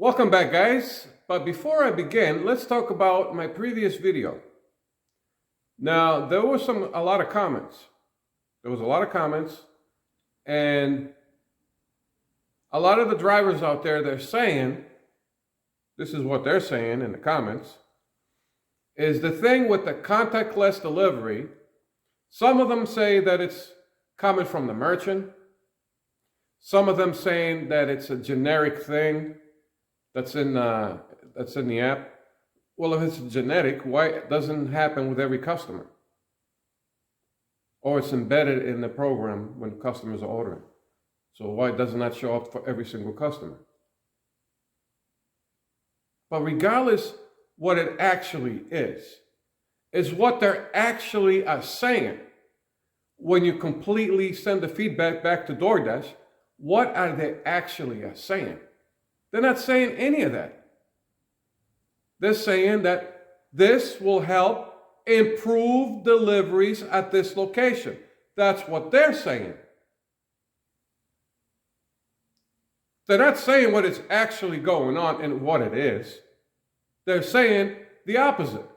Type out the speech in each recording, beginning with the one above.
Welcome back, guys. But before I begin, let's talk about my previous video. Now, there was a lot of comments. And a lot of the drivers out there, they're saying, this is what they're saying in the comments, is the thing with the contactless delivery. Some of them say that it's coming from the merchant. Some of them saying that it's a generic thing that's in the app. Well, if it's genetic, why it doesn't happen with every customer? Or it's embedded in the program when customers are ordering. So why does it not show up for every single customer? But regardless what it actually is what they're actually saying. When you completely send the feedback back to Doordash, what are they actually saying? They're not saying any of that. They're saying that this will help improve deliveries at this location. That's what they're saying. They're not saying what is actually going on and what it is. They're saying the opposite.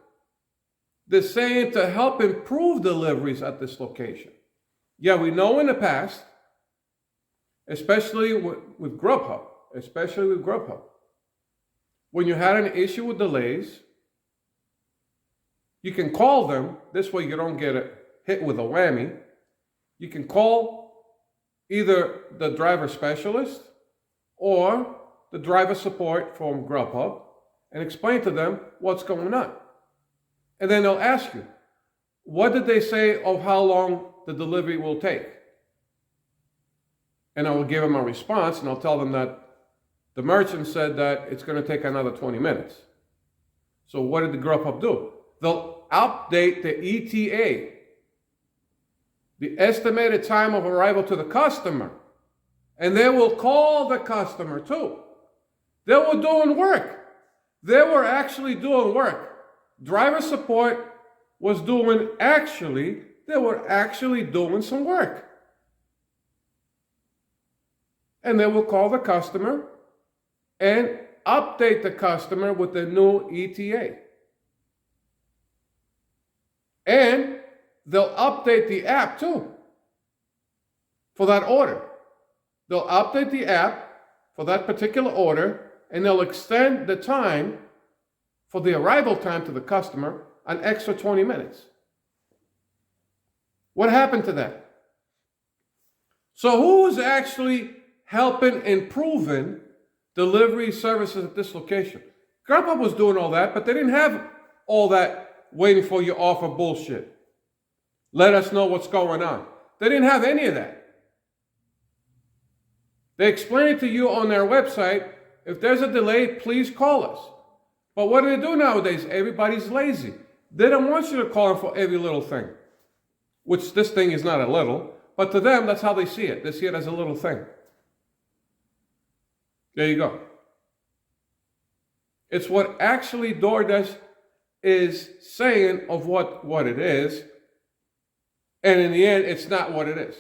They're saying to help improve deliveries at this location. Yeah, we know in the past, especially with Grubhub, when you had an issue with delays, you can call them. This way you don't get hit with a whammy. You can call either the driver specialist or the driver support from Grubhub and explain to them what's going on. And then they'll ask you, what did they say of how long the delivery will take? And I will give them a response, and I'll tell them that the merchant said that it's going to take another 20 minutes. So what did the Grubhub do? They'll update the ETA, the estimated time of arrival to the customer, and they will call the customer too. They were doing work. They were actually doing work. Driver support was they were actually doing some work. And they will call the customer and update the customer with the new ETA. And they'll update the app too for that order. They'll update the app for that particular order, and they'll extend the time for the arrival time to the customer an extra 20 minutes. What happened to that? So who's actually helping improving delivery services at this location? Grubhub was doing all that, but they didn't have all that waiting for your offer bullshit. Let us know what's going on. They didn't have any of that. They explain it to you on their website. If there's a delay, please call us. But what do they do nowadays? Everybody's lazy. They don't want you to call them for every little thing, which this thing is not a little, but to them, that's how they see it. They see it as a little thing. There you go. It's what actually Doordash is saying of what it is, and in the end, it's not what it is.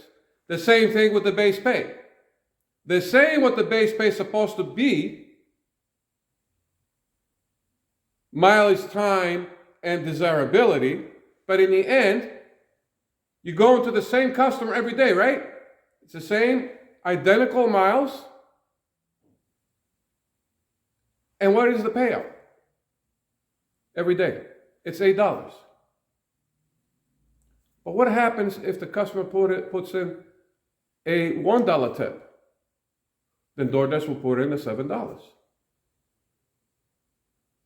The same thing with the base pay. They're saying what the base pay is supposed to be, mileage, time, and desirability, but in the end, you go into the same customer every day, right? It's the same identical miles. And what is the payout? Every day. It's $8. But what happens if the customer puts in a $1 tip? Then Doordash will put in the $7.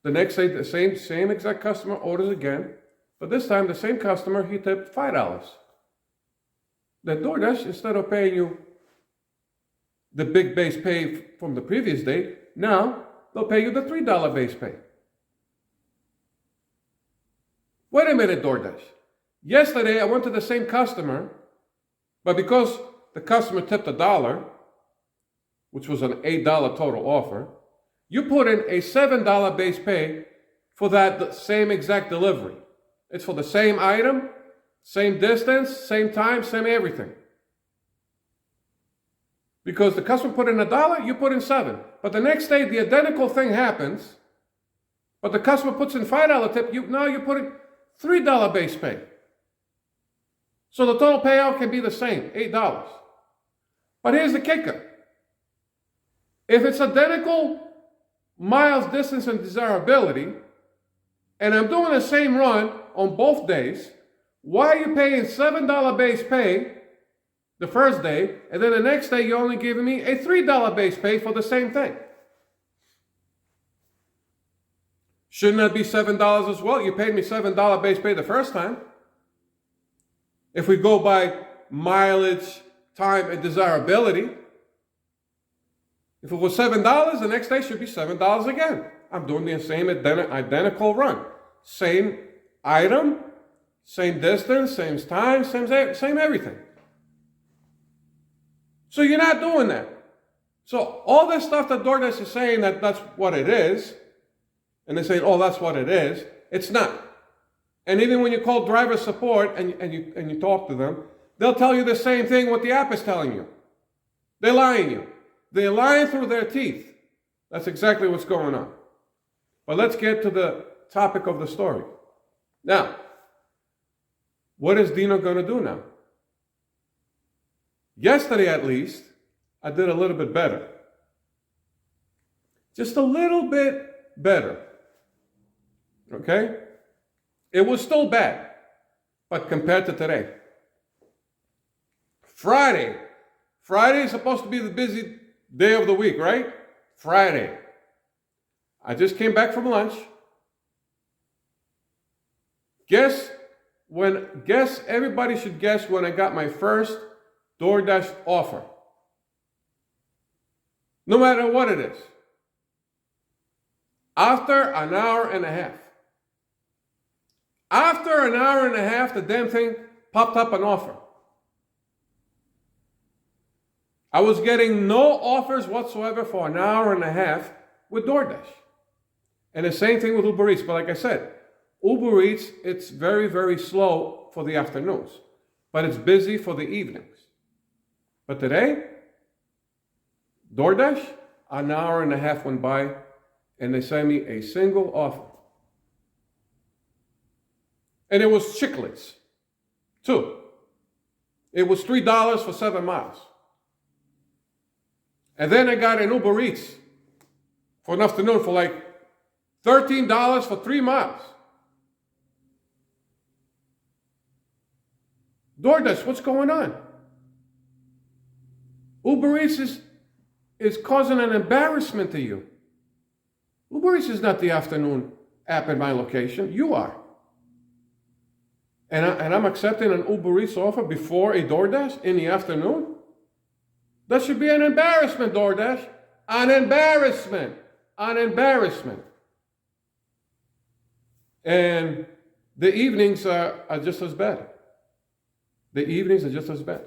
The next day, the same exact customer orders again, but this time the same customer, he tipped $5. Then Doordash, instead of paying you the big base pay from the previous day, now they'll pay you the $3 base pay. Wait a minute, Doordash. Yesterday I went to the same customer, but because the customer tipped $1, which was an $8 total offer, you put in a $7 base pay for that same exact delivery. It's for the same item, same distance, same time, same everything. Because the customer put in $1, you put in $7. But the next day, the identical thing happens, but the customer puts in $5 tip, now you put in $3 base pay. So the total payout can be the same, $8. But here's the kicker. If it's identical miles, distance, and desirability, and I'm doing the same run on both days, why are you paying $7 base pay the first day, and then the next day you're only giving me a $3 base pay for the same thing? Shouldn't that be $7 as well? You paid me $7 base pay the first time. If we go by mileage, time, and desirability, if it was $7, the next day should be $7 again. I'm doing the same identical run. Same item, same distance, same time, same everything. So you're not doing that. So all this stuff that Doordash is saying that that's what it is, and they say, oh, that's what it is, it's not. And even when you call driver support and you talk to them, they'll tell you the same thing what the app is telling you. They're lying you. They're lying through their teeth. That's exactly what's going on. But let's get to the topic of the story. Now, what is Dino going to do now? Yesterday, at least, I did a little bit better. Just a little bit better. Okay? It was still bad, but compared to today. Friday is supposed to be the busy day of the week, right? Friday. I just came back from lunch. Everybody should guess when I got my first Doordash offer. No matter what it is. After an hour and a half. After an hour and a half, the damn thing popped up an offer. I was getting no offers whatsoever for an hour and a half with Doordash. And the same thing with Uber Eats. But like I said, Uber Eats, it's very, very slow for the afternoons. But it's busy for the evenings. But today, Doordash, an hour and a half went by, and they sent me a single offer. And it was chiclets, too. It was $3 for 7 miles. And then I got an Uber Eats for an afternoon for like $13 for 3 miles. Doordash, what's going on? Uber Eats is causing an embarrassment to you. Uber Eats is not the afternoon app in my location. You are. And I'm accepting an Uber Eats offer before a Doordash in the afternoon? That should be an embarrassment, Doordash. An embarrassment. An embarrassment. And the evenings are just as bad. The evenings are just as bad.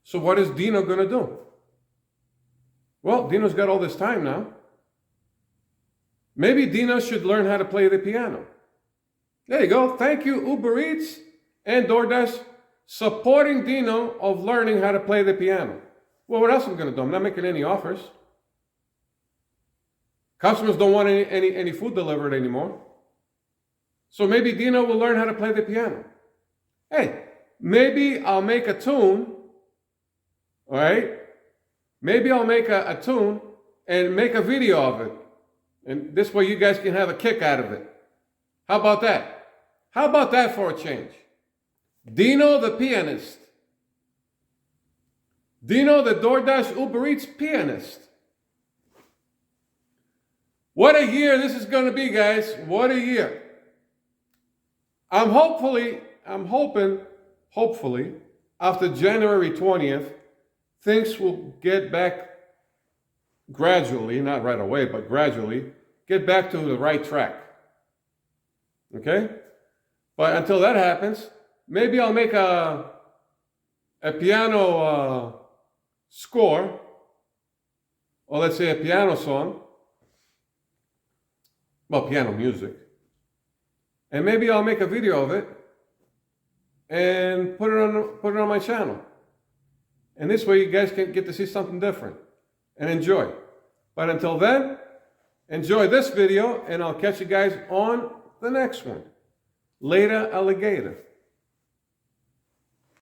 So what is Dino going to do? Well, Dino's got all this time now. Maybe Dino should learn how to play the piano. There you go. Thank you, Uber Eats and Doordash, supporting Dino of learning how to play the piano. Well, what else am I going to do? I'm not making any offers. Customers don't want any food delivered anymore. So maybe Dino will learn how to play the piano. Hey, maybe I'll make a tune, all right? Maybe I'll make a tune and make a video of it. And this way you guys can have a kick out of it. How about that? How about that for a change? Dino the pianist. Dino the Doordash Uber Eats pianist. What a year this is going to be, guys. What a year. I'm hoping, after January 20th, things will get back gradually, not right away, but gradually, get back to the right track. Okay? But until that happens, maybe I'll make a piano score, or let's say a piano song, well, piano music, and maybe I'll make a video of it and put it on my channel. And this way you guys can get to see something different and enjoy. But until then, enjoy this video, and I'll catch you guys on the next one. Later, alligator.